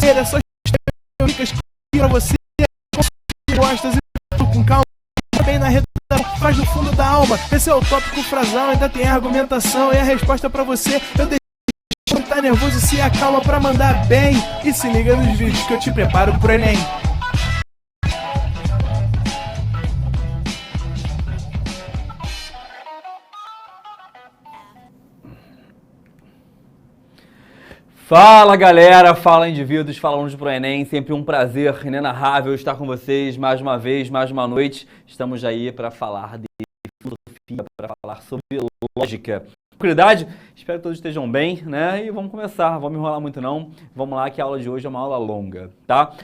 É só dicas pra você gostas e com calma, bem na redação, faz no fundo da alma. Esse é o tópico frasal, ainda tem a argumentação e a resposta pra você. Eu deixo tá nervoso, se acalma pra mandar bem. E se liga nos vídeos que eu te preparo pro Enem. Fala galera, fala indivíduos, fala alunos pro Enem, sempre um prazer inenarrável estar com vocês mais uma vez, mais uma noite. Estamos aí para falar de filosofia, para falar sobre lógica. Tranquilidade? Espero que todos estejam bem, né? E vamos começar, vamos enrolar muito não. Vamos lá que a aula de hoje é uma aula longa, tá?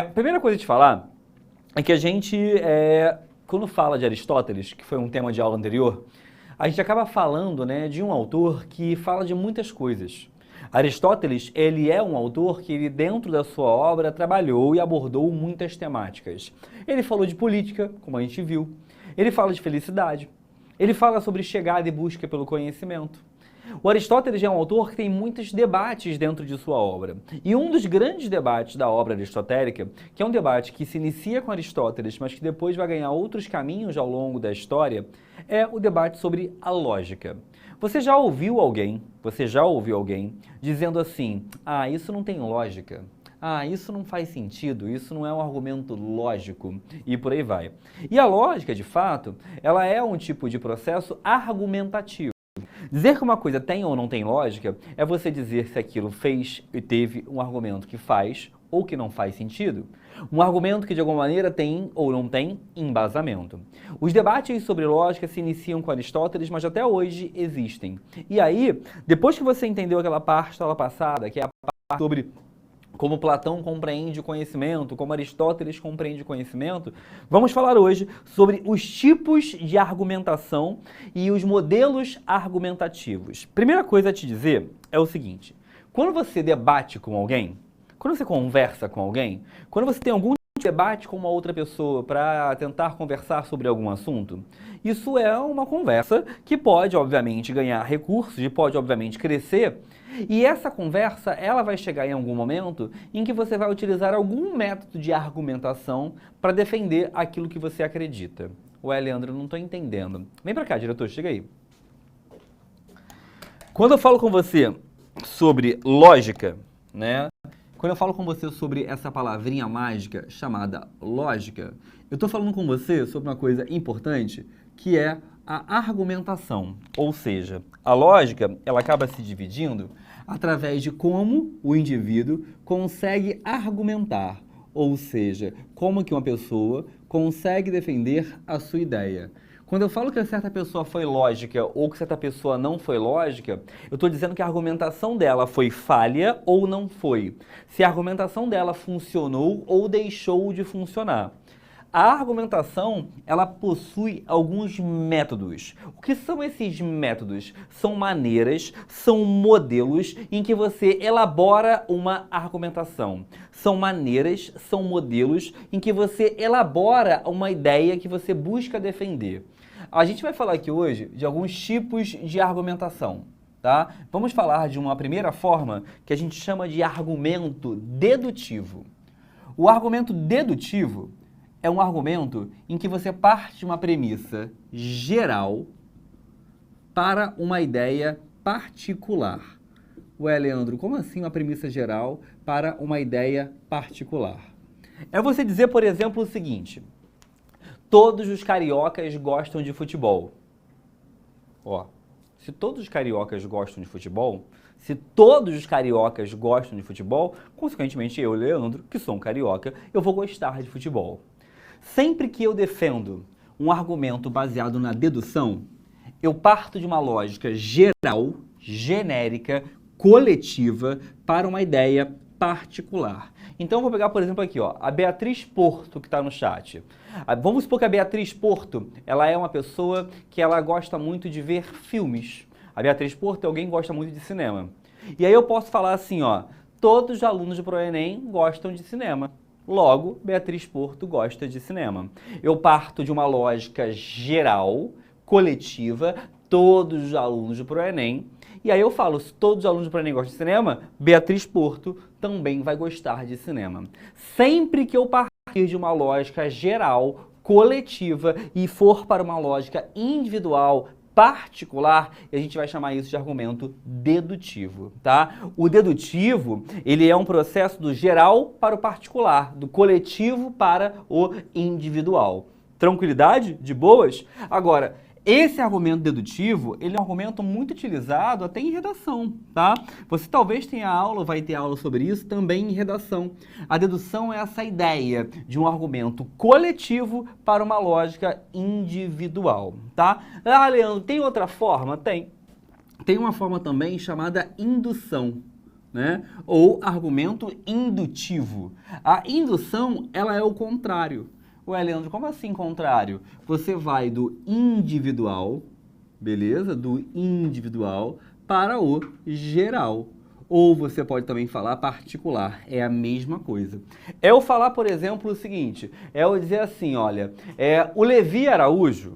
A primeira coisa de falar é que a gente, quando fala de Aristóteles, que foi um tema de aula anterior, a gente acaba falando, né, de um autor que fala de muitas coisas. Aristóteles, ele é um autor que dentro da sua obra trabalhou e abordou muitas temáticas. Ele falou de política, como a gente viu. Ele fala de felicidade. Ele fala sobre chegada e busca pelo conhecimento. O Aristóteles é um autor que tem muitos debates dentro de sua obra. E um dos grandes debates da obra aristotélica, que é um debate que se inicia com Aristóteles, mas que depois vai ganhar outros caminhos ao longo da história, é o debate sobre a lógica. Você já ouviu alguém dizendo assim, ah, isso não tem lógica, ah, isso não faz sentido, isso não é um argumento lógico, e por aí vai. E a lógica, de fato, ela é um tipo de processo argumentativo. Dizer que uma coisa tem ou não tem lógica é você dizer se aquilo fez e teve um argumento que faz ou que não faz sentido. Um argumento que de alguma maneira tem ou não tem embasamento. Os debates sobre lógica se iniciam com Aristóteles, mas até hoje existem. E aí, depois que você entendeu aquela parte da aula passada, que é a parte sobre como Platão compreende o conhecimento, como Aristóteles compreende o conhecimento, vamos falar hoje sobre os tipos de argumentação e os modelos argumentativos. Primeira coisa a te dizer é o seguinte, quando você debate com alguém, quando você conversa com alguém, quando você tem algum debate com uma outra pessoa para tentar conversar sobre algum assunto, isso é uma conversa que pode, obviamente, ganhar recursos e pode, obviamente, crescer. E essa conversa, ela vai chegar em algum momento em que você vai utilizar algum método de argumentação para defender aquilo que você acredita. Ué, Leandro, eu não estou entendendo. Vem para cá, diretor, chega aí. Quando eu falo com você sobre lógica, né? Quando eu falo com você sobre essa palavrinha mágica chamada lógica, eu estou falando com você sobre uma coisa importante, que é a argumentação. Ou seja, a lógica, ela acaba se dividindo através de como o indivíduo consegue argumentar. Ou seja, como que uma pessoa consegue defender a sua ideia. Quando eu falo que certa pessoa foi lógica ou que certa pessoa não foi lógica, eu estou dizendo que a argumentação dela foi falha ou não foi. Se a argumentação dela funcionou ou deixou de funcionar. A argumentação, ela possui alguns métodos. O que são esses métodos? São maneiras, são modelos em que você elabora uma argumentação. São maneiras, são modelos em que você elabora uma ideia que você busca defender. A gente vai falar aqui hoje de alguns tipos de argumentação, tá? Vamos falar de uma primeira forma que a gente chama de argumento dedutivo. O argumento dedutivo é um argumento em que você parte de uma premissa geral para uma ideia particular. Ué, Leandro, como assim uma premissa geral para uma ideia particular? É você dizer, por exemplo, o seguinte: todos os cariocas gostam de futebol. Ó, se todos os cariocas gostam de futebol, consequentemente eu, Leandro, que sou um carioca, eu vou gostar de futebol. Sempre que eu defendo um argumento baseado na dedução, eu parto de uma lógica geral, genérica, coletiva, para uma ideia particular. Então eu vou pegar, por exemplo, aqui, ó, a Beatriz Porto, que está no chat. Vamos supor que a Beatriz Porto, ela é uma pessoa que ela gosta muito de ver filmes. A Beatriz Porto é alguém que gosta muito de cinema. E aí eu posso falar assim, ó, todos os alunos do ProEnem gostam de cinema. Logo, Beatriz Porto gosta de cinema. Eu parto de uma lógica geral, coletiva, todos os alunos do ProEnem. E aí eu falo, se todos os alunos do ProEnem gostam de cinema, Beatriz Porto também vai gostar de cinema. Sempre que eu partir de uma lógica geral, coletiva, e for para uma lógica individual, particular, a gente vai chamar isso de argumento dedutivo, tá? O dedutivo, ele é um processo do geral para o particular, do coletivo para o individual. Tranquilidade? De boas? Agora, esse argumento dedutivo, ele é um argumento muito utilizado até em redação, tá? Você talvez tenha aula, vai ter aula sobre isso também em redação. A dedução é essa ideia de um argumento coletivo para uma lógica individual, tá? Ah, Leandro, tem outra forma? Tem. Tem uma forma também chamada indução, né? Ou argumento indutivo. A indução, ela é o contrário. Ué, Leandro, como assim contrário? Você vai do individual, beleza? Do individual para o geral. Ou você pode também falar particular, é a mesma coisa. É eu falar, por exemplo, o seguinte, é eu dizer assim, olha, o Levi Araújo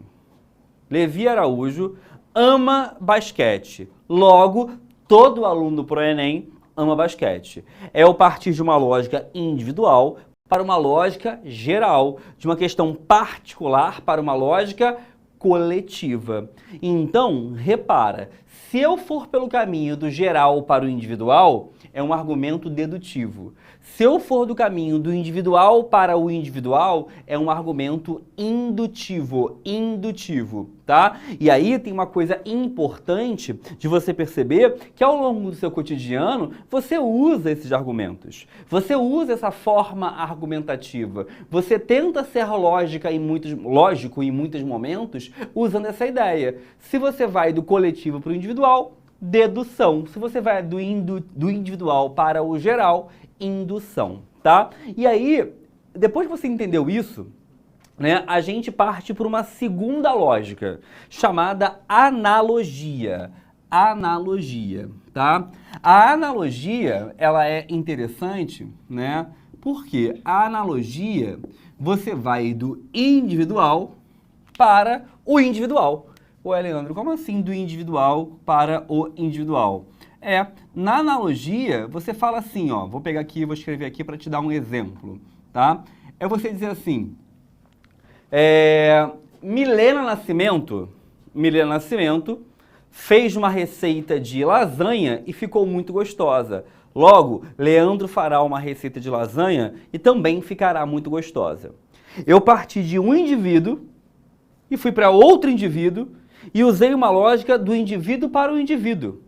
ama basquete. Logo, todo aluno do ProEnem ama basquete. É eu partir de uma lógica individual para uma lógica geral, de uma questão particular para uma lógica coletiva. Então, repara, se eu for pelo caminho do geral para o individual, é um argumento dedutivo. Se eu for do caminho do individual para o individual, é um argumento indutivo, tá? E aí tem uma coisa importante de você perceber que ao longo do seu cotidiano, você usa esses argumentos. Você usa essa forma argumentativa. Você tenta ser lógico em muitos momentos, usando essa ideia. Se você vai do coletivo para o individual, dedução. Se você vai do individual para o geral, indução, tá? E aí, depois que você entendeu isso, né, a gente parte por uma segunda lógica, chamada analogia. Analogia, tá? A analogia, ela é interessante, né? Porque a analogia, você vai do individual para o individual. Ué, Leandro, como assim do individual para o individual? Na analogia, você fala assim, ó, vou pegar aqui, vou escrever aqui para te dar um exemplo, tá? É você dizer assim, Milena Nascimento fez uma receita de lasanha e ficou muito gostosa. Logo, Leandro fará uma receita de lasanha e também ficará muito gostosa. Eu parti de um indivíduo e fui para outro indivíduo e usei uma lógica do indivíduo para o indivíduo.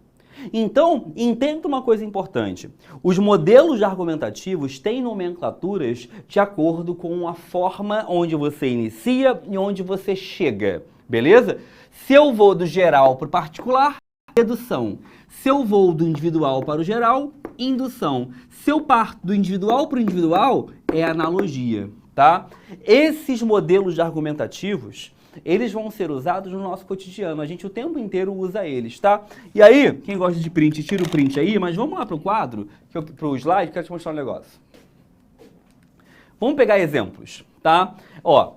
Então, entenda uma coisa importante. Os modelos argumentativos têm nomenclaturas de acordo com a forma onde você inicia e onde você chega, beleza? Se eu vou do geral para o particular, dedução. Se eu vou do individual para o geral, indução. Se eu parto do individual para o individual, é analogia, tá? Esses modelos argumentativos, eles vão ser usados no nosso cotidiano. A gente o tempo inteiro usa eles, tá? E aí, quem gosta de print, tira o print aí, mas vamos lá para o quadro, para o slide, que eu quero te mostrar um negócio. Vamos pegar exemplos, tá? Ó,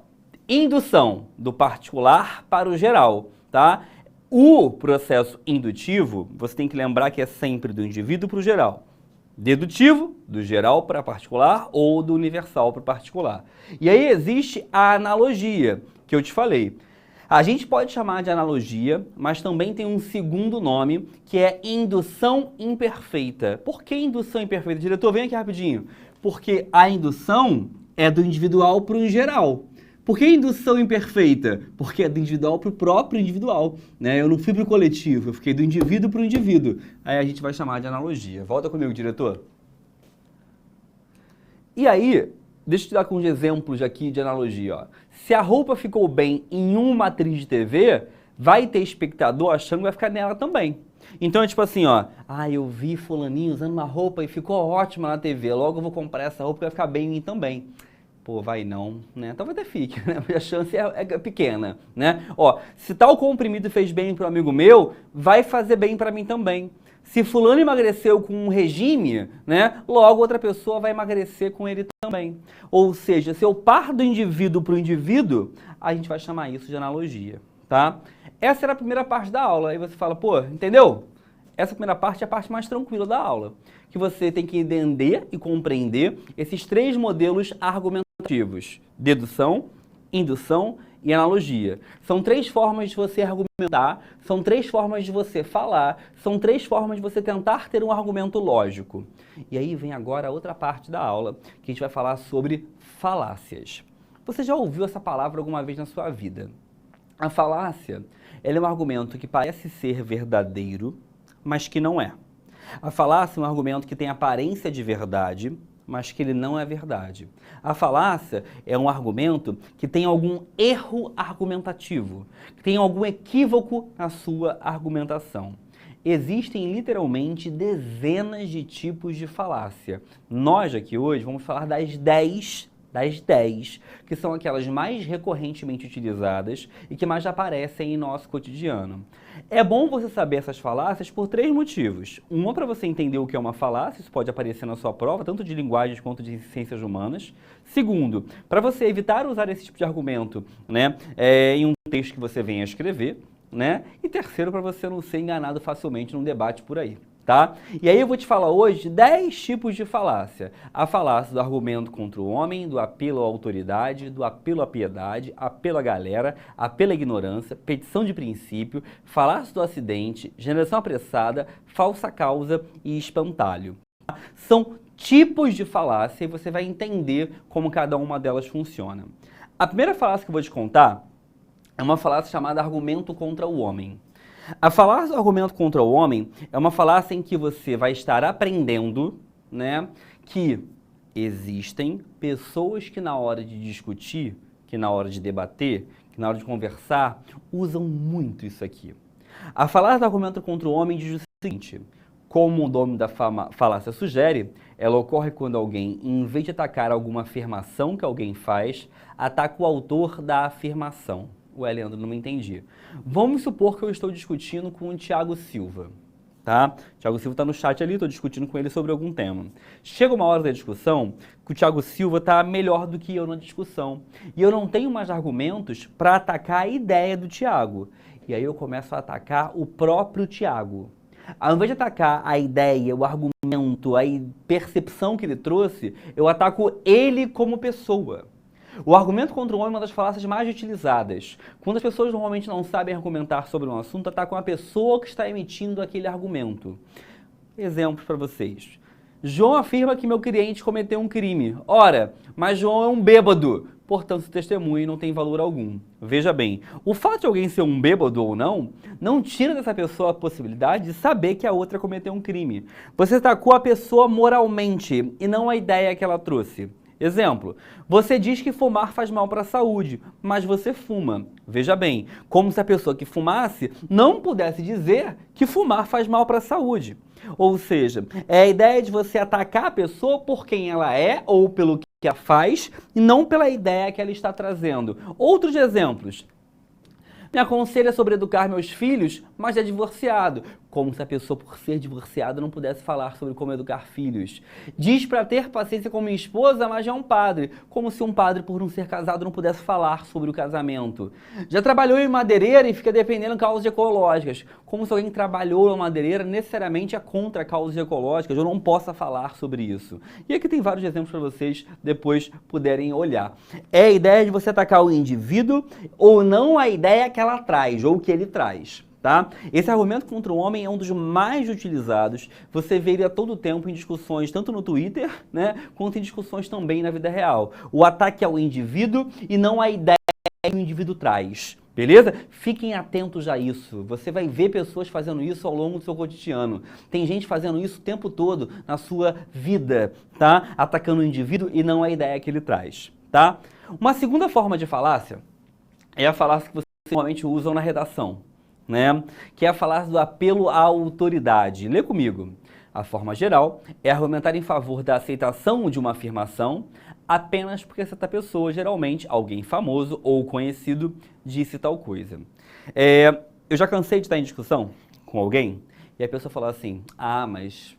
indução do particular para o geral, tá? O processo indutivo, você tem que lembrar que é sempre do indivíduo para o geral. Dedutivo, do geral para particular ou do universal para particular. E aí existe a analogia, que eu te falei. A gente pode chamar de analogia, mas também tem um segundo nome, que é indução imperfeita. Por que indução imperfeita? Diretor, vem aqui rapidinho. Porque a indução é do individual para o geral. Por que indução imperfeita? Porque é do individual para o próprio individual, né? Eu não fui para o coletivo, eu fiquei do indivíduo para o indivíduo. Aí a gente vai chamar de analogia. Volta comigo, diretor. E aí, deixa eu te dar alguns exemplos aqui de analogia. Ó. Se a roupa ficou bem em uma atriz de TV, vai ter espectador achando que vai ficar nela também. Então é tipo assim, ó, eu vi fulaninho usando uma roupa e ficou ótima na TV, logo eu vou comprar essa roupa que vai ficar bem em mim também. Pô, vai não, né? Talvez até fique, né? A chance é pequena, né? Ó, se tal comprimido fez bem para um amigo meu, vai fazer bem para mim também. Se fulano emagreceu com um regime, né? Logo outra pessoa vai emagrecer com ele também. Ou seja, se eu parto do indivíduo para o indivíduo, a gente vai chamar isso de analogia, tá? Essa era a primeira parte da aula. Aí você fala, pô, entendeu? Essa primeira parte é a parte mais tranquila da aula, que você tem que entender e compreender esses 3 modelos argumentativos: dedução, indução e analogia. São 3 formas de você argumentar, são 3 formas de você falar, são 3 formas de você tentar ter um argumento lógico. E aí vem agora a outra parte da aula, que a gente vai falar sobre falácias. Você já ouviu essa palavra alguma vez na sua vida? A falácia, ela é um argumento que parece ser verdadeiro, mas que não é. A falácia é um argumento que tem aparência de verdade, mas que ele não é verdade. A falácia é um argumento que tem algum erro argumentativo, que tem algum equívoco na sua argumentação. Existem literalmente dezenas de tipos de falácia. Nós aqui hoje vamos falar das 10, que são aquelas mais recorrentemente utilizadas e que mais aparecem em nosso cotidiano. É bom você saber essas falácias por 3 motivos. Uma, para você entender o que é uma falácia, isso pode aparecer na sua prova, tanto de linguagens quanto de ciências humanas. Segundo, para você evitar usar esse tipo de argumento, né, em um texto que você venha a escrever, né? E terceiro, para você não ser enganado facilmente num debate por aí. Tá? E aí eu vou te falar hoje de 10 tipos de falácia. A falácia do argumento contra o homem, do apelo à autoridade, do apelo à piedade, apelo à galera, apelo à ignorância, petição de princípio, falácia do acidente, geração apressada, falsa causa e espantalho. São tipos de falácia e você vai entender como cada uma delas funciona. A primeira falácia que eu vou te contar é uma falácia chamada argumento contra o homem. A falácia do argumento contra o homem é uma falácia em que você vai estar aprendendo, né, que existem pessoas que na hora de discutir, que na hora de debater, que na hora de conversar, usam muito isso aqui. A falácia do argumento contra o homem diz o seguinte: como o nome da falácia sugere, ela ocorre quando alguém, em vez de atacar alguma afirmação que alguém faz, ataca o autor da afirmação. Ué, Leandro, não me entendi. Vamos supor que eu estou discutindo com o Thiago Silva, tá? O Thiago Silva está no chat ali, estou discutindo com ele sobre algum tema. Chega uma hora da discussão que o Thiago Silva está melhor do que eu na discussão. E eu não tenho mais argumentos para atacar a ideia do Thiago. E aí eu começo a atacar o próprio Thiago. Ao invés de atacar a ideia, o argumento, a percepção que ele trouxe, eu ataco ele como pessoa. O argumento contra o homem é uma das falácias mais utilizadas. Quando as pessoas normalmente não sabem argumentar sobre um assunto, atacam a pessoa que está emitindo aquele argumento. Exemplos para vocês. João afirma que meu cliente cometeu um crime. Ora, mas João é um bêbado. Portanto, esse testemunho não tem valor algum. Veja bem, o fato de alguém ser um bêbado ou não, não tira dessa pessoa a possibilidade de saber que a outra cometeu um crime. Você atacou a pessoa moralmente e não a ideia que ela trouxe. Exemplo, você diz que fumar faz mal para a saúde, mas você fuma. Veja bem, como se a pessoa que fumasse não pudesse dizer que fumar faz mal para a saúde. Ou seja, é a ideia de você atacar a pessoa por quem ela é ou pelo que ela faz e não pela ideia que ela está trazendo. Outros exemplos. Me aconselha sobre educar meus filhos, mas é divorciado. Como se a pessoa, por ser divorciada, não pudesse falar sobre como educar filhos. Diz para ter paciência com minha esposa, mas é um padre. Como se um padre, por não ser casado, não pudesse falar sobre o casamento. Já trabalhou em madeireira e fica defendendo causas ecológicas. Como se alguém que trabalhou em madeireira necessariamente é contra causas ecológicas. Eu não possa falar sobre isso. E aqui tem vários exemplos para vocês depois puderem olhar. É a ideia de você atacar o indivíduo ou não a ideia que ela traz ou que ele traz. Tá? Esse argumento contra o homem é um dos mais utilizados, você vê ele a todo tempo em discussões, tanto no Twitter, né, quanto em discussões também na vida real. O ataque ao indivíduo e não à ideia que o indivíduo traz. Beleza? Fiquem atentos a isso. Você vai ver pessoas fazendo isso ao longo do seu cotidiano. Tem gente fazendo isso o tempo todo na sua vida, tá? Atacando o indivíduo e não a ideia que ele traz, tá? Uma segunda forma de falácia é a falácia que vocês normalmente usam na redação, né? Que é a falácia do apelo à autoridade. Lê comigo. A forma geral é argumentar em favor da aceitação de uma afirmação apenas porque essa pessoa, geralmente alguém famoso ou conhecido, disse tal coisa. Eu já cansei de estar em discussão com alguém e a pessoa fala assim: ah, mas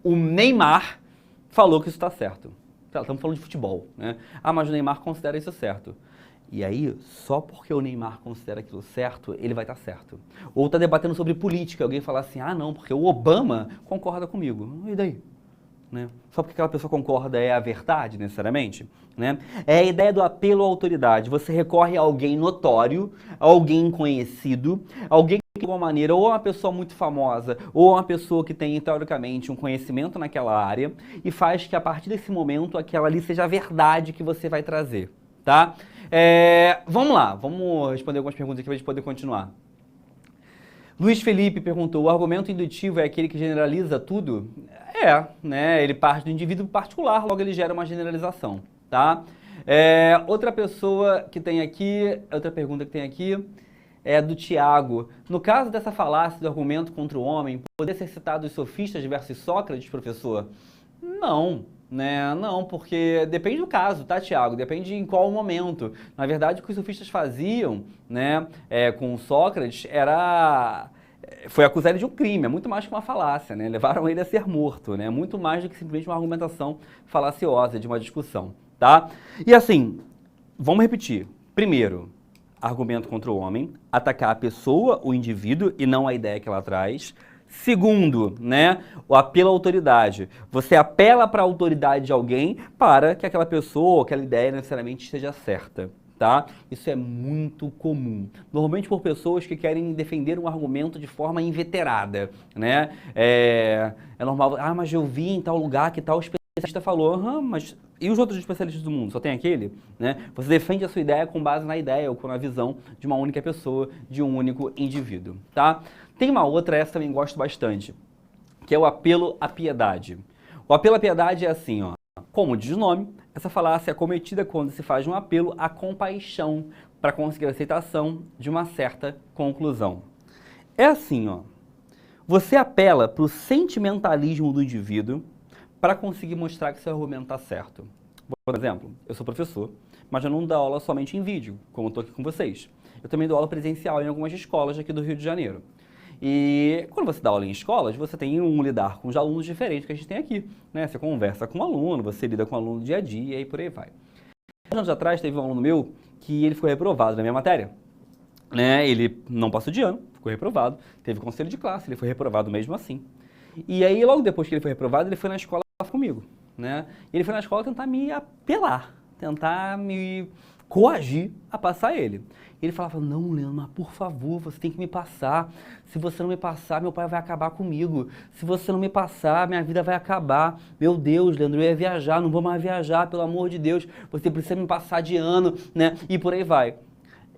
o Neymar falou que isso está certo. Estamos falando de futebol, né? Ah, mas o Neymar considera isso certo. E aí, só porque o Neymar considera aquilo certo, ele vai estar certo. Ou está debatendo sobre política, alguém fala assim, ah não, porque o Obama concorda comigo. E daí? Né? Só porque aquela pessoa concorda é a verdade, necessariamente? Né? É a ideia do apelo à autoridade. Você recorre a alguém notório, a alguém conhecido, alguém que de alguma maneira, ou é uma pessoa muito famosa, ou é uma pessoa que tem, teoricamente, um conhecimento naquela área, e faz que a partir desse momento aquela ali seja a verdade que você vai trazer. Tá? Vamos lá, vamos responder algumas perguntas aqui para a gente poder continuar. Luiz Felipe perguntou, o argumento indutivo é aquele que generaliza tudo? Né? Ele parte do indivíduo particular, logo ele gera uma generalização, tá? Outra pessoa que tem aqui, outra pergunta que tem aqui é do Tiago. No caso dessa falácia do argumento contra o homem, poderia ser citado os sofistas versus Sócrates, professor? Não. Né? Não, porque depende do caso, tá, Tiago? Depende em qual momento. Na verdade, o que os sofistas faziam, né, com Sócrates foi acusar ele de um crime, é muito mais que uma falácia, né? Levaram ele a ser morto, né? Muito mais do que simplesmente uma argumentação falaciosa de uma discussão, tá? E assim, vamos repetir. Primeiro, argumento contra o homem, atacar a pessoa, o indivíduo, e não a ideia que ela traz. Segundo, né, o apelo à autoridade. Você apela para a autoridade de alguém para que aquela pessoa, aquela ideia necessariamente esteja certa, tá? Isso é muito comum. Normalmente por pessoas que querem defender um argumento de forma inveterada, né? É normal, mas eu vi em tal lugar que tal especialista falou, mas e os outros especialistas do mundo? Só tem aquele? Né? Você defende a sua ideia com base na ideia ou na visão de uma única pessoa, de um único indivíduo, tá? Tem uma outra, essa também gosto bastante, que é o apelo à piedade. O apelo à piedade é assim, ó, como diz o nome, essa falácia é cometida quando se faz um apelo à compaixão para conseguir a aceitação de uma certa conclusão. É assim, ó, você apela para o sentimentalismo do indivíduo para conseguir mostrar que seu argumento está certo. Por exemplo, eu sou professor, mas eu não dou aula somente em vídeo, como eu estou aqui com vocês. Eu também dou aula presencial em algumas escolas aqui do Rio de Janeiro. E quando você dá aula em escolas, você tem lidar com os alunos diferentes que a gente tem aqui, né? Você conversa com o aluno, você lida com o aluno dia a dia e por aí vai. Anos atrás teve um aluno meu que ele ficou reprovado na minha matéria, né? Ele não passou de ano, ficou reprovado, teve conselho de classe, ele foi reprovado mesmo assim. E aí logo depois que ele foi reprovado, ele foi na escola comigo, né? Ele foi na escola tentar me apelar, tentar me coagir a passar ele. Ele falava, não, Leandro, mas por favor, você tem que me passar. Se você não me passar, meu pai vai acabar comigo. Se você não me passar, minha vida vai acabar. Meu Deus, Leandro, eu ia viajar, não vou mais viajar, pelo amor de Deus. Você precisa me passar de ano, né? E por aí vai.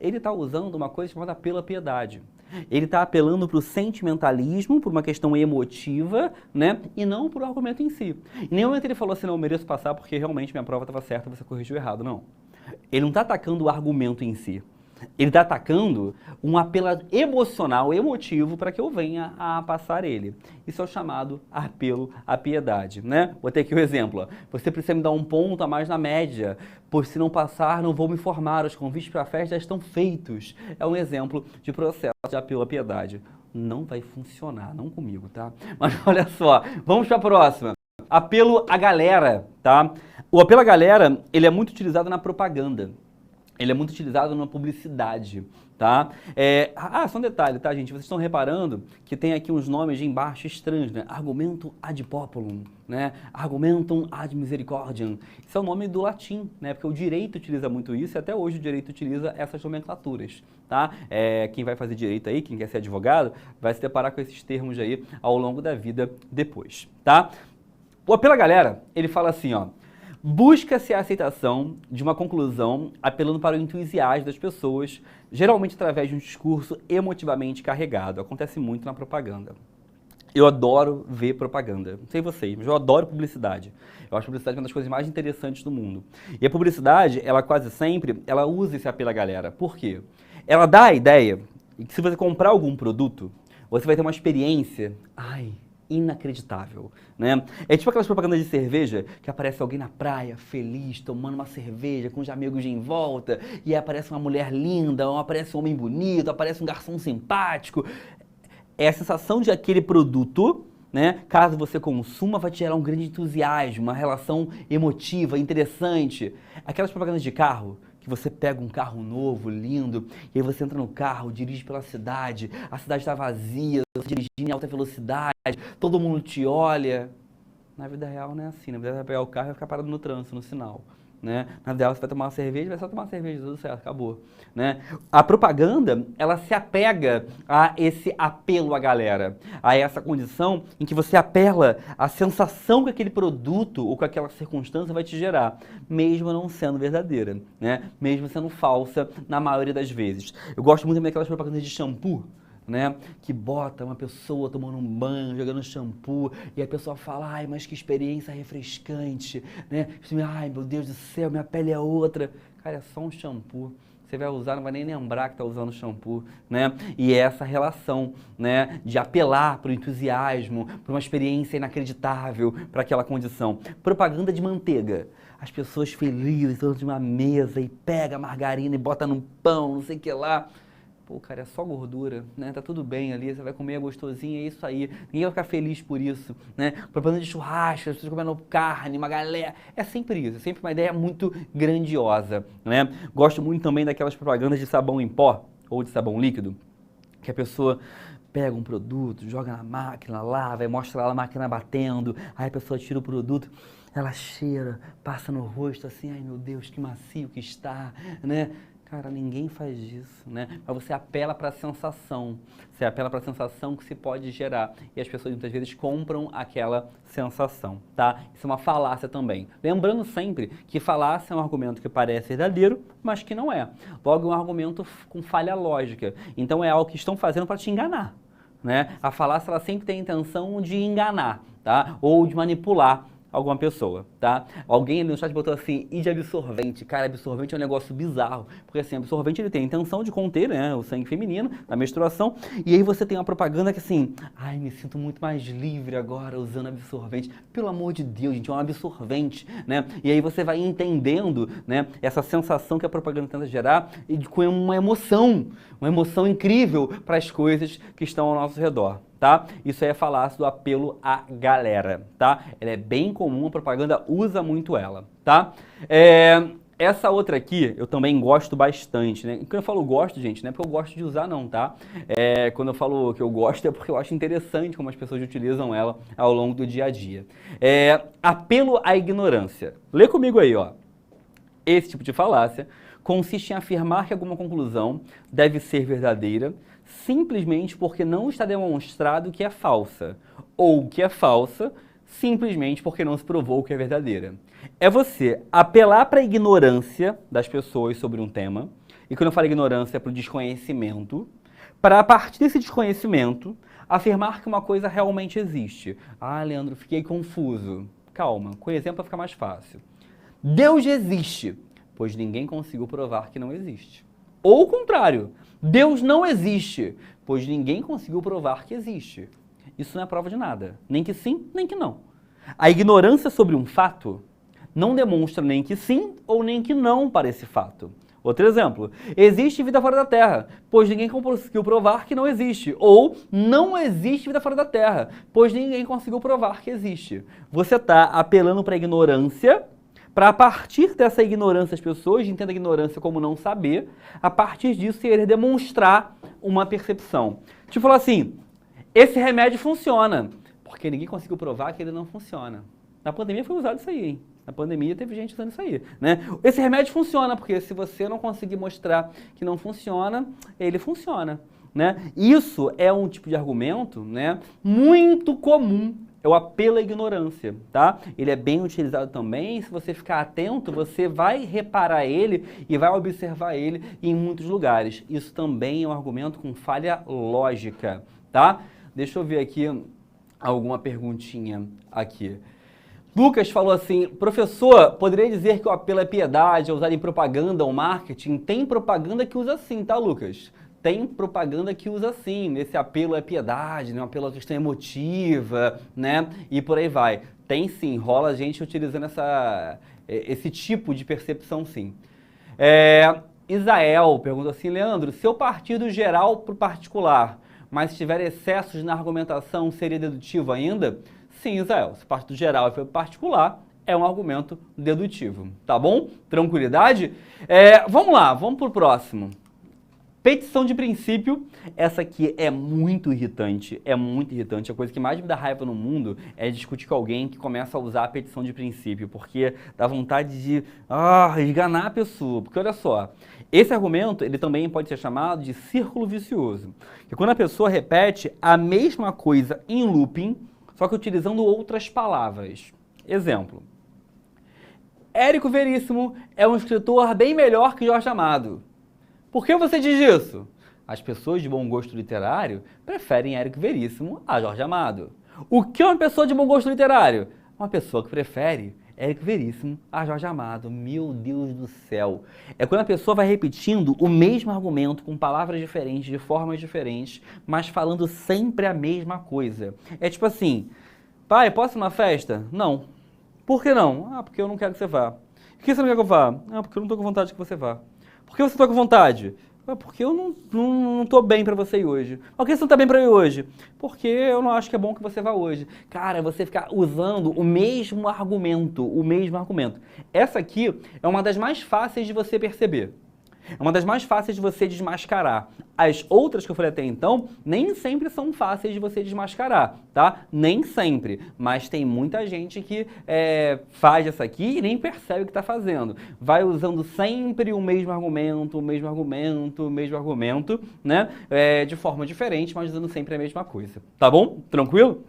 Ele está usando uma coisa chamada apelo à piedade. Ele está apelando para o sentimentalismo, por uma questão emotiva, né? E não para o argumento em si. Em nenhum momento ele falou assim, não, eu mereço passar porque realmente minha prova estava certa, você corrigiu errado. Não. Ele não está atacando o argumento em si. Ele está atacando um apelo emocional, emotivo, para que eu venha a passar ele. Isso é o chamado apelo à piedade, né? Vou ter aqui o exemplo. Ó. Você precisa me dar um ponto a mais na média, pois se não passar, não vou me formar. Os convites para a festa já estão feitos. É um exemplo de processo de apelo à piedade. Não vai funcionar, não comigo, tá? Mas olha só, vamos para a próxima. Apelo à galera, tá? O apelo à galera, ele é muito utilizado na propaganda. Ele é muito utilizado na publicidade, tá? Só um detalhe, tá, gente? Vocês estão reparando que tem aqui uns nomes de embaixo estranhos, né? Argumentum ad populum, né? Argumentum ad misericordiam. Isso é o nome do latim, né? Porque o direito utiliza muito isso e até hoje o direito utiliza essas nomenclaturas, tá? Quem vai fazer direito aí, quem quer ser advogado, vai se deparar com esses termos aí ao longo da vida depois, tá? O apelo à galera, ele fala assim, ó. Busca-se a aceitação de uma conclusão apelando para o entusiasmo das pessoas, geralmente através de um discurso emotivamente carregado. Acontece muito na propaganda. Eu adoro ver propaganda. Não sei vocês, mas eu adoro publicidade. Eu acho a publicidade uma das coisas mais interessantes do mundo. E a publicidade, ela quase sempre, ela usa esse apelo à galera. Por quê? Ela dá a ideia que se você comprar algum produto, você vai ter uma experiência... inacreditável, né? É tipo aquelas propagandas de cerveja que aparece alguém na praia, feliz, tomando uma cerveja com os amigos em volta, e aí aparece uma mulher linda, ou aparece um homem bonito, aparece um garçom simpático. É a sensação de aquele produto, né? Caso você consuma, vai te gerar um grande entusiasmo, uma relação emotiva, interessante. Aquelas propagandas de carro que você pega um carro novo, lindo, e aí você entra no carro, dirige pela cidade, a cidade está vazia, você dirigindo em alta velocidade, todo mundo te olha. Na vida real não é assim, na vida real você vai pegar o carro e vai ficar parado no trânsito, no sinal. Né? Na vida real você vai tomar uma cerveja, vai só tomar uma cerveja, tudo certo, acabou. Né? A propaganda, ela se apega a esse apelo à galera, a essa condição em que você apela à sensação que aquele produto ou que aquela circunstância vai te gerar, mesmo não sendo verdadeira, né? Mesmo sendo falsa na maioria das vezes. Eu gosto muito daquelas propagandas de shampoo, né, que bota uma pessoa tomando um banho, jogando shampoo, e a pessoa fala, ai, mas que experiência refrescante, né, ai, meu Deus do céu, minha pele é outra. Cara, é só um shampoo. Você vai usar, não vai nem lembrar que está usando shampoo, né? E é essa relação, né, de apelar para o entusiasmo, para uma experiência inacreditável, para aquela condição. Propaganda de manteiga. As pessoas felizes, todas de uma mesa, e pega a margarina e bota no pão, não sei o que lá. Pô, cara, é só gordura, né? Tá tudo bem ali, você vai comer, é gostosinho, é isso aí. Ninguém vai ficar feliz por isso, né? Propaganda de churrasco, as pessoas comendo carne, uma galera. É sempre isso, é sempre uma ideia muito grandiosa, né? Gosto muito também daquelas propagandas de sabão em pó ou de sabão líquido, que a pessoa pega um produto, joga na máquina, lava e mostra lá a máquina batendo, aí a pessoa tira o produto, ela cheira, passa no rosto assim, ai meu Deus, que macio que está, né? Cara, ninguém faz isso, né? Mas você apela para a sensação. Você apela para a sensação que se pode gerar. E as pessoas muitas vezes compram aquela sensação, tá? Isso é uma falácia também. Lembrando sempre que falácia é um argumento que parece verdadeiro, mas que não é. Logo, é um argumento com falha lógica. Então, é algo que estão fazendo para te enganar, né? A falácia, ela sempre tem a intenção de enganar, tá? Ou de manipular alguma pessoa, tá? Alguém ali no chat botou assim, e de absorvente? Cara, absorvente é um negócio bizarro, porque assim, absorvente ele tem a intenção de conter, né, o sangue feminino, da menstruação, e aí você tem uma propaganda que assim, ai, me sinto muito mais livre agora usando absorvente. Pelo amor de Deus, gente, é um absorvente, né? E aí você vai entendendo, né, essa sensação que a propaganda tenta gerar e com uma emoção incrível para as coisas que estão ao nosso redor. Tá? Isso aí é falácia do apelo à galera, tá? Ela é bem comum, a propaganda usa muito ela, tá? Essa outra aqui eu também gosto bastante, né? Quando eu falo gosto, gente, não é porque eu gosto de usar não, tá? Quando eu falo que eu gosto é porque eu acho interessante como as pessoas utilizam ela ao longo do dia a dia. Apelo à ignorância. Lê comigo aí, ó. Esse tipo de falácia consiste em afirmar que alguma conclusão deve ser verdadeira simplesmente porque não está demonstrado que é falsa, ou que é falsa simplesmente porque não se provou que é verdadeira. É você apelar para a ignorância das pessoas sobre um tema, e quando eu falo ignorância é para o desconhecimento, para a partir desse desconhecimento afirmar que uma coisa realmente existe. Ah, Leandro, fiquei confuso. Calma, com exemplo vai ficar mais fácil. Deus existe, pois ninguém conseguiu provar que não existe. Ou o contrário, Deus não existe, pois ninguém conseguiu provar que existe. Isso não é prova de nada, nem que sim, nem que não. A ignorância sobre um fato não demonstra nem que sim ou nem que não para esse fato. Outro exemplo, existe vida fora da Terra, pois ninguém conseguiu provar que não existe. Ou não existe vida fora da Terra, pois ninguém conseguiu provar que existe. Você está apelando para a ignorância, para a partir dessa ignorância as pessoas entendam a ignorância como não saber, a partir disso querer demonstrar uma percepção. Tipo falar assim, esse remédio funciona, porque ninguém conseguiu provar que ele não funciona. Na pandemia foi usado isso aí, hein? Na pandemia teve gente usando isso aí, né? Esse remédio funciona, porque se você não conseguir mostrar que não funciona, ele funciona, né? Isso é um tipo de argumento, né, muito comum. É o apelo à ignorância, tá? Ele é bem utilizado também, se você ficar atento, você vai reparar ele e vai observar ele em muitos lugares. Isso também é um argumento com falha lógica, tá? Deixa eu ver aqui alguma perguntinha aqui. Lucas falou assim, professor, poderia dizer que o apelo à piedade é usado em propaganda ou marketing? Tem propaganda que usa assim, tá, Lucas? Tem propaganda que usa assim, esse apelo à piedade, né? Um apelo à questão emotiva, né? E por aí vai. Tem sim, rola gente utilizando esse tipo de percepção sim. Isael pergunta assim, Leandro, se eu partir do geral para o particular, mas se tiver excessos na argumentação, seria dedutivo ainda? Sim, Isael, se parte do geral e foi para o particular, é um argumento dedutivo, tá bom? Tranquilidade? Vamos lá, vamos pro próximo. Petição de princípio, essa aqui é muito irritante, A coisa que mais me dá raiva no mundo é discutir com alguém que começa a usar a petição de princípio, porque dá vontade de esganar a pessoa. Porque olha só, esse argumento ele também pode ser chamado de círculo vicioso, que quando a pessoa repete a mesma coisa em looping, só que utilizando outras palavras. Exemplo, Érico Veríssimo é um escritor bem melhor que Jorge Amado. Por que você diz isso? As pessoas de bom gosto literário preferem Érico Veríssimo a Jorge Amado. O que é uma pessoa de bom gosto literário? Uma pessoa que prefere Érico Veríssimo a Jorge Amado. Meu Deus do céu. É quando a pessoa vai repetindo o mesmo argumento com palavras diferentes, de formas diferentes, mas falando sempre a mesma coisa. É tipo assim, pai, posso ir numa festa? Não. Por que não? Porque eu não quero que você vá. Por que você não quer que eu vá? Porque eu não estou com vontade que você vá. Por que você está com vontade? Porque eu não estou bem para você ir hoje. Por que você não está bem para ir hoje? Porque eu não acho que é bom que você vá hoje. Cara, você ficar usando o mesmo argumento, Essa aqui é uma das mais fáceis de você perceber. É uma das mais fáceis de você desmascarar. As outras que eu falei até então, nem sempre são fáceis de você desmascarar, tá? Nem sempre. Mas tem muita gente que faz essa aqui e nem percebe o que está fazendo. Vai usando sempre o mesmo argumento, né? De forma diferente, mas usando sempre a mesma coisa. Tá bom? Tranquilo?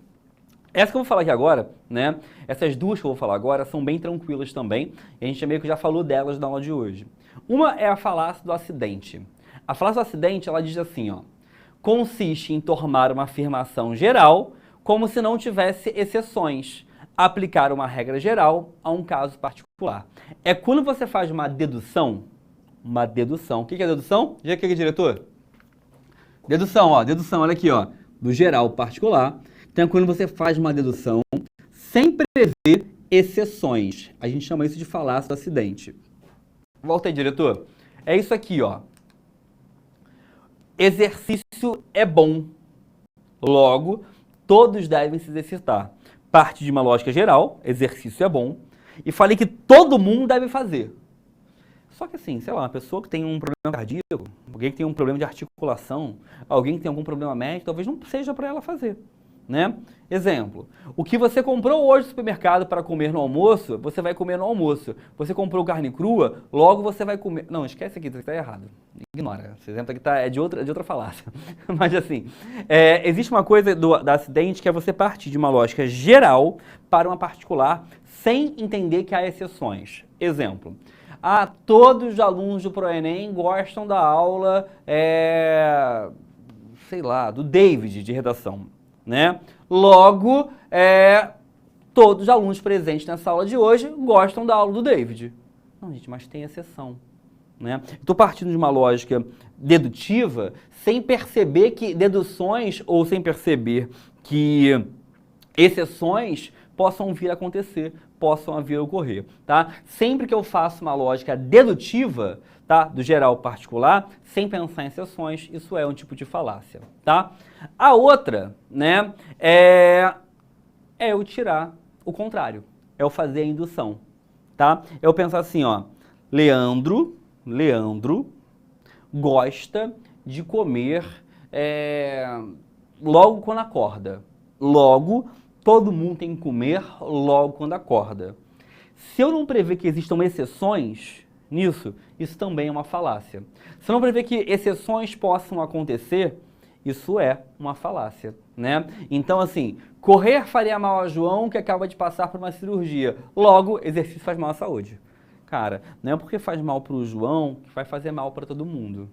Essa que eu vou falar aqui agora, né? Essas duas que eu vou falar agora são bem tranquilas também. E a gente meio que já falou delas na aula de hoje. Uma é a falácia do acidente. A falácia do acidente, ela diz assim, ó. Consiste em tomar uma afirmação geral como se não tivesse exceções. Aplicar uma regra geral a um caso particular. É quando você faz uma dedução. O que é dedução? Diga aqui, diretor. Dedução, olha aqui, ó. Do geral particular. Então, é quando você faz uma dedução sem prever exceções. A gente chama isso de falácia do acidente. Volta aí, diretor. É isso aqui, ó. Exercício é bom. Logo, todos devem se exercitar. Parte de uma lógica geral, exercício é bom. E falei que todo mundo deve fazer. Só que assim, sei lá, uma pessoa que tem um problema cardíaco, alguém que tem um problema de articulação, alguém que tem algum problema médico, talvez não seja para ela fazer. Né? Exemplo, o que você comprou hoje no supermercado para comer no almoço, você vai comer no almoço. Você comprou carne crua, logo você vai comer... Não, esquece aqui, isso aqui está errado. Ignora, esse exemplo aqui é de outra falácia. Mas assim, existe uma coisa da acidente que é você partir de uma lógica geral para uma particular sem entender que há exceções. Exemplo, todos os alunos do ProEnem gostam da aula, sei lá, do David de redação. Né? Logo, todos os alunos presentes nessa aula de hoje gostam da aula do David. Não, gente, mas tem exceção. Né? Estou partindo de uma lógica dedutiva sem perceber que deduções ou sem perceber que exceções possam vir a acontecer, possam vir a ocorrer. Tá? Sempre que eu faço uma lógica dedutiva, tá? Do geral particular, sem pensar em exceções, isso é um tipo de falácia, tá? A outra, né, é eu tirar o contrário, é eu fazer a indução, tá? Eu pensar assim, ó, Leandro gosta de comer logo quando acorda. Logo, todo mundo tem que comer logo quando acorda. Se eu não prever que existam exceções nisso, isso também é uma falácia. Se eu não prever que exceções possam acontecer, isso é uma falácia, né? Então, assim, correr faria mal a João que acaba de passar por uma cirurgia. Logo, exercício faz mal à saúde. Cara, não é porque faz mal para o João que vai fazer mal para todo mundo,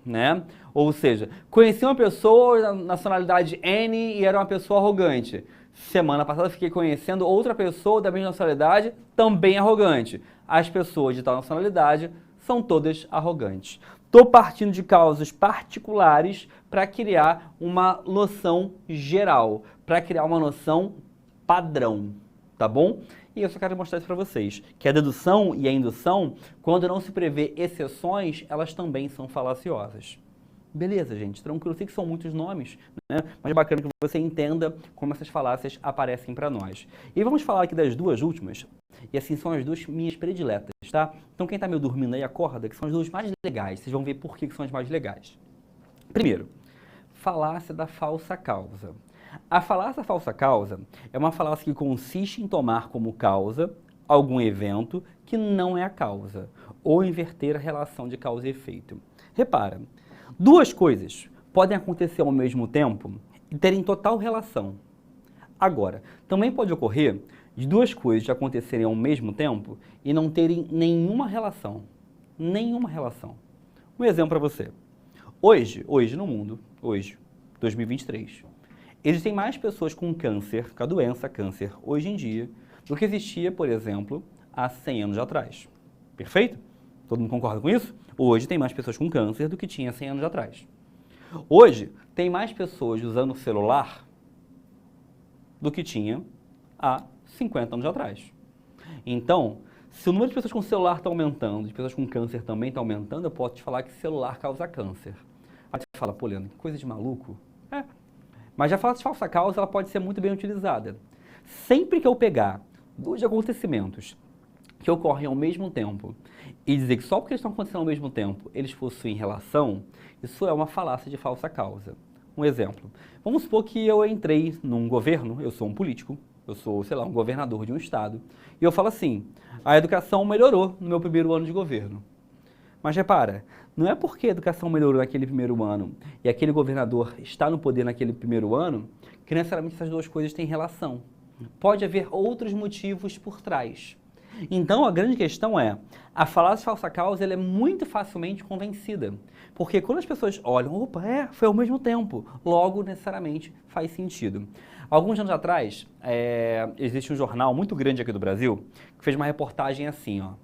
né? Ou seja, conheci uma pessoa da nacionalidade N e era uma pessoa arrogante. Semana passada fiquei conhecendo outra pessoa da mesma nacionalidade, também arrogante. As pessoas de tal nacionalidade são todas arrogantes. Estou partindo de causas particulares para criar uma noção geral, para criar uma noção padrão, tá bom? E eu só quero mostrar isso para vocês, que a dedução e a indução, quando não se prevê exceções, elas também são falaciosas. Beleza, gente, tranquilo. Eu sei que são muitos nomes, né? Mas é bacana que você entenda como essas falácias aparecem para nós. E vamos falar aqui das duas últimas, e assim são as duas minhas prediletas, tá? Então quem tá meio dormindo aí, acorda, que são as duas mais legais. Vocês vão ver por que são as mais legais. Primeiro, falácia da falsa causa. A falácia da falsa causa é uma falácia que consiste em tomar como causa algum evento que não é a causa, ou inverter a relação de causa e efeito. Repara, duas coisas podem acontecer ao mesmo tempo e terem total relação. Agora, também pode ocorrer de duas coisas acontecerem ao mesmo tempo e não terem nenhuma relação. Nenhuma relação. Um exemplo para você. Hoje no mundo, 2023, existem mais pessoas com câncer, com a doença câncer, hoje em dia, do que existia, por exemplo, há 100 anos atrás. Perfeito? Todo mundo concorda com isso? Hoje tem mais pessoas com câncer do que tinha 100 anos atrás. Hoje tem mais pessoas usando celular do que tinha há 50 anos atrás. Então, se o número de pessoas com celular está aumentando, de pessoas com câncer também está aumentando, eu posso te falar que celular causa câncer. Aí você fala, pô, Leandro, que coisa de maluco. É. Mas já fala de falsa causa, ela pode ser muito bem utilizada. Sempre que eu pegar dois acontecimentos que ocorrem ao mesmo tempo e dizer que só porque eles estão acontecendo ao mesmo tempo eles possuem relação, isso é uma falácia de falsa causa. Um exemplo, vamos supor que eu entrei num governo, eu sou um político, eu sou, sei lá, um governador de um estado, e eu falo assim, a educação melhorou no meu primeiro ano de governo. Mas repara, não é porque a educação melhorou naquele primeiro ano e aquele governador está no poder naquele primeiro ano que necessariamente essas duas coisas têm relação. Pode haver outros motivos por trás. Então, a grande questão é, a falácia de falsa causa ela é muito facilmente convencida. Porque quando as pessoas olham, opa, foi ao mesmo tempo, logo, necessariamente, faz sentido. Alguns anos atrás, existe um jornal muito grande aqui do Brasil, que fez uma reportagem assim, ó.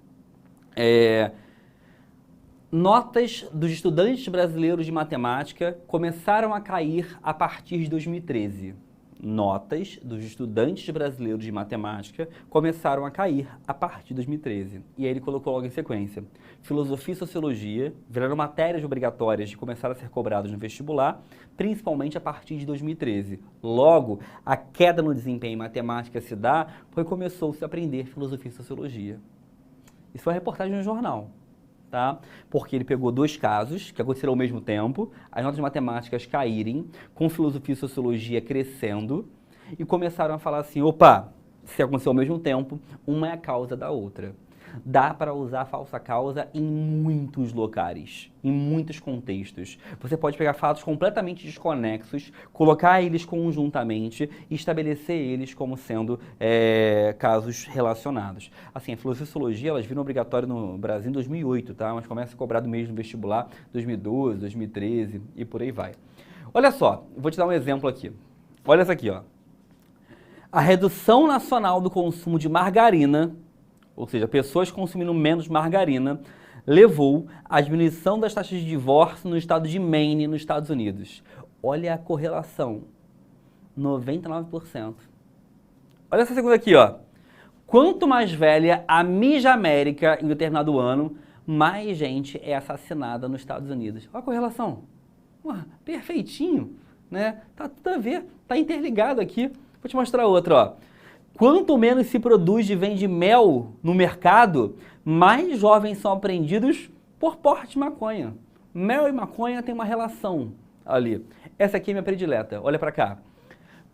Notas dos estudantes brasileiros de matemática começaram a cair a partir de 2013. Notas dos estudantes brasileiros de matemática começaram a cair a partir de 2013. E aí ele colocou logo em sequência. Filosofia e sociologia viraram matérias obrigatórias de começar a ser cobradas no vestibular, principalmente a partir de 2013. Logo, a queda no desempenho em matemática se dá porque começou-se a aprender filosofia e sociologia. Isso foi uma reportagem no jornal. Tá? Porque ele pegou dois casos que aconteceram ao mesmo tempo, as notas de matemáticas caírem, com filosofia e sociologia crescendo, e começaram a falar assim, opa, se aconteceu ao mesmo tempo, uma é a causa da outra. Dá para usar falsa causa em muitos locais, em muitos contextos. Você pode pegar fatos completamente desconexos, colocar eles conjuntamente e estabelecer eles como sendo casos relacionados. Assim, a filosofia e sociologia, elas viram obrigatório no Brasil em 2008, tá? Mas começa a cobrar do mesmo vestibular 2012, 2013 e por aí vai. Olha só, vou te dar um exemplo aqui. Olha essa aqui, ó. A redução nacional do consumo de margarina, ou seja, pessoas consumindo menos margarina, levou à diminuição das taxas de divórcio no estado de Maine, nos Estados Unidos. Olha a correlação, 99%. Olha essa segunda aqui, ó. Quanto mais velha a Mija-América em determinado ano, mais gente é assassinada nos Estados Unidos. Olha a correlação. Perfeitinho, né? Tá tudo a ver, tá interligado aqui. Vou te mostrar outra, ó. Quanto menos se produz e vende mel no mercado, mais jovens são apreendidos por porte de maconha. Mel e maconha tem uma relação ali. Essa aqui é minha predileta, olha pra cá.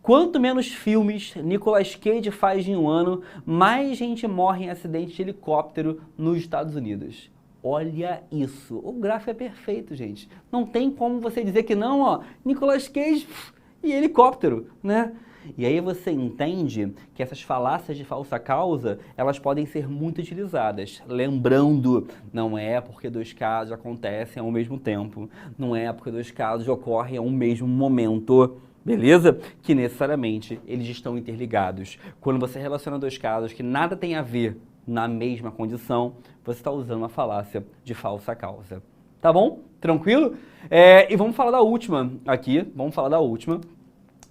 Quanto menos filmes Nicolas Cage faz em um ano, mais gente morre em acidente de helicóptero nos Estados Unidos. Olha isso. O gráfico é perfeito, gente. Não tem como você dizer que não, ó. Nicolas Cage e helicóptero, né? E aí você entende que essas falácias de falsa causa, elas podem ser muito utilizadas. Lembrando, não é porque dois casos acontecem ao mesmo tempo, não é porque dois casos ocorrem ao mesmo momento, beleza? Que necessariamente eles estão interligados. Quando você relaciona dois casos que nada tem a ver na mesma condição, você está usando uma falácia de falsa causa. Tá bom? Tranquilo? E vamos falar da última aqui,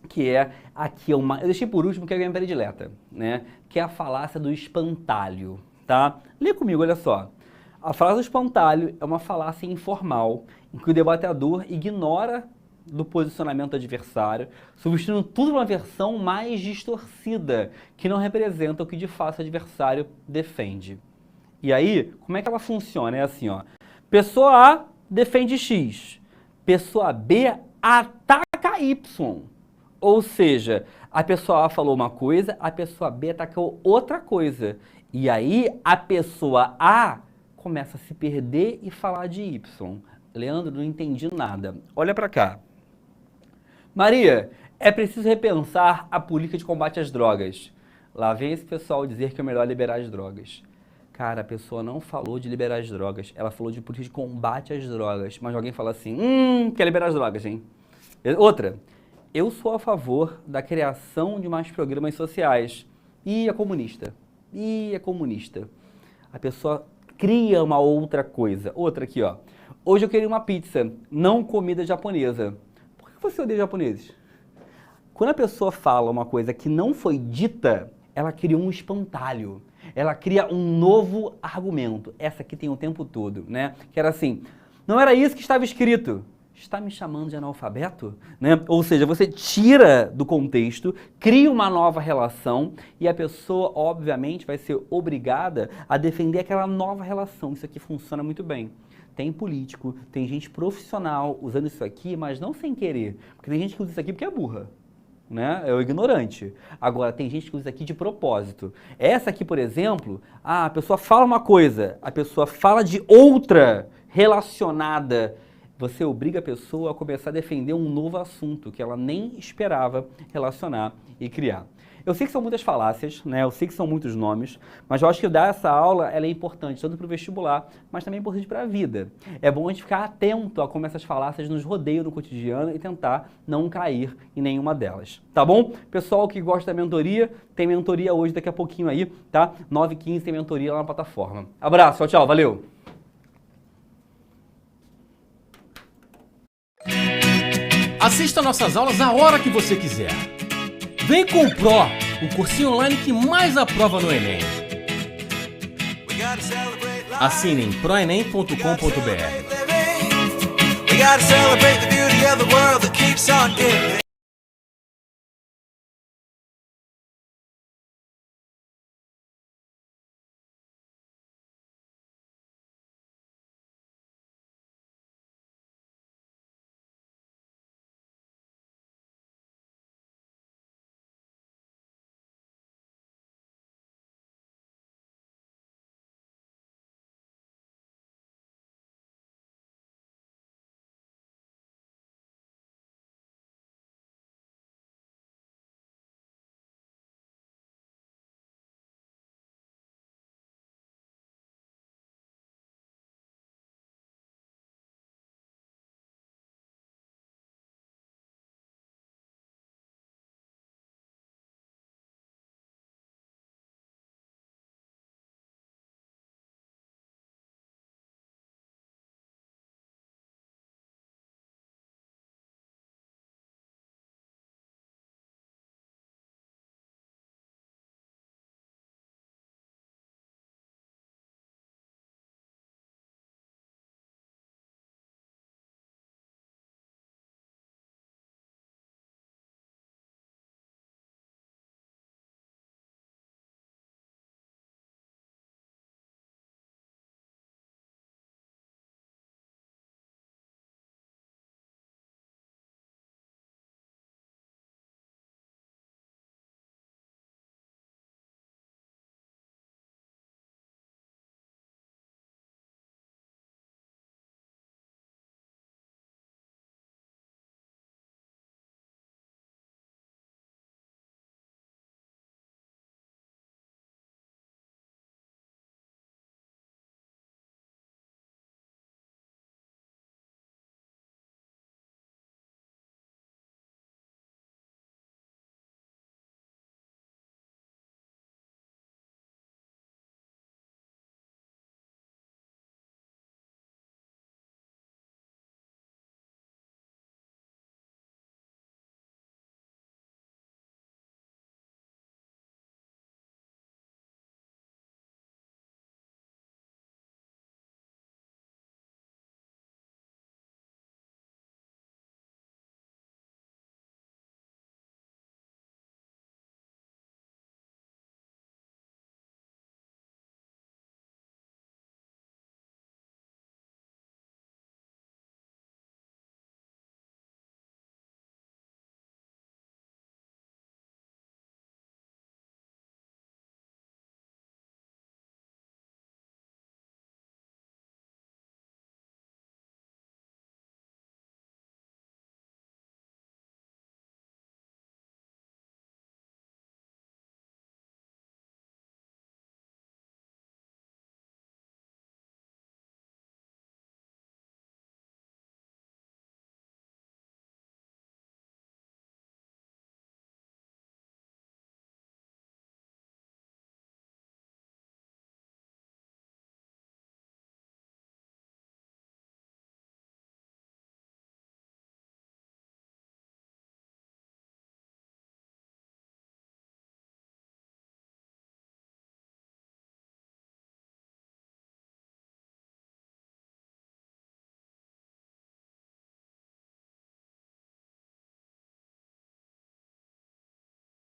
que é aqui eu deixei por último, que é a minha predileta, né? Que é a falácia do espantalho, tá? Lê comigo, olha só. A falácia do espantalho é uma falácia informal em que o debatedor ignora do posicionamento do adversário, substituindo tudo por uma versão mais distorcida, que não representa o que de fato o adversário defende. E aí, como é que ela funciona? É assim, ó. Pessoa A defende X, pessoa B ataca Y. Ou seja, a pessoa A falou uma coisa, a pessoa B atacou outra coisa. E aí, a pessoa A começa a se perder e falar de Y. Leandro, não entendi nada. Olha pra cá. Maria, é preciso repensar a política de combate às drogas. Lá vem esse pessoal dizer que é melhor liberar as drogas. Cara, a pessoa não falou de liberar as drogas, ela falou de política de combate às drogas. Mas alguém fala assim, quer liberar as drogas, hein? Outra, eu sou a favor da criação de mais programas sociais. E é comunista. A pessoa cria uma outra coisa. Outra aqui, ó. Hoje eu queria uma pizza, não comida japonesa. Por que você odeia japoneses? Quando a pessoa fala uma coisa que não foi dita, ela cria um espantalho. Ela cria um novo argumento. Essa aqui tem o tempo todo, né? Que era assim, não era isso que estava escrito. Está me chamando de analfabeto? Né? Ou seja, você tira do contexto, cria uma nova relação e a pessoa, obviamente, vai ser obrigada a defender aquela nova relação. Isso aqui funciona muito bem. Tem político, tem gente profissional usando isso aqui, mas não sem querer. Porque tem gente que usa isso aqui porque é burra. Né? É o ignorante. Agora, tem gente que usa isso aqui de propósito. Essa aqui, por exemplo, a pessoa fala uma coisa, a pessoa fala de outra relacionada. Você obriga a pessoa a começar a defender um novo assunto que ela nem esperava relacionar e criar. Eu sei que são muitas falácias, né? Eu sei que são muitos nomes, mas eu acho que dar essa aula ela é importante, tanto para o vestibular, mas também é importante para a vida. É bom a gente ficar atento a como essas falácias nos rodeiam no cotidiano e tentar não cair em nenhuma delas, tá bom? Pessoal que gosta da mentoria, tem mentoria hoje daqui a pouquinho aí, tá? 9h15 tem mentoria lá na plataforma. Abraço, tchau, tchau, valeu! Assista nossas aulas a hora que você quiser. Vem com o Pro, o cursinho online que mais aprova no Enem. Assine em proenem.com.br.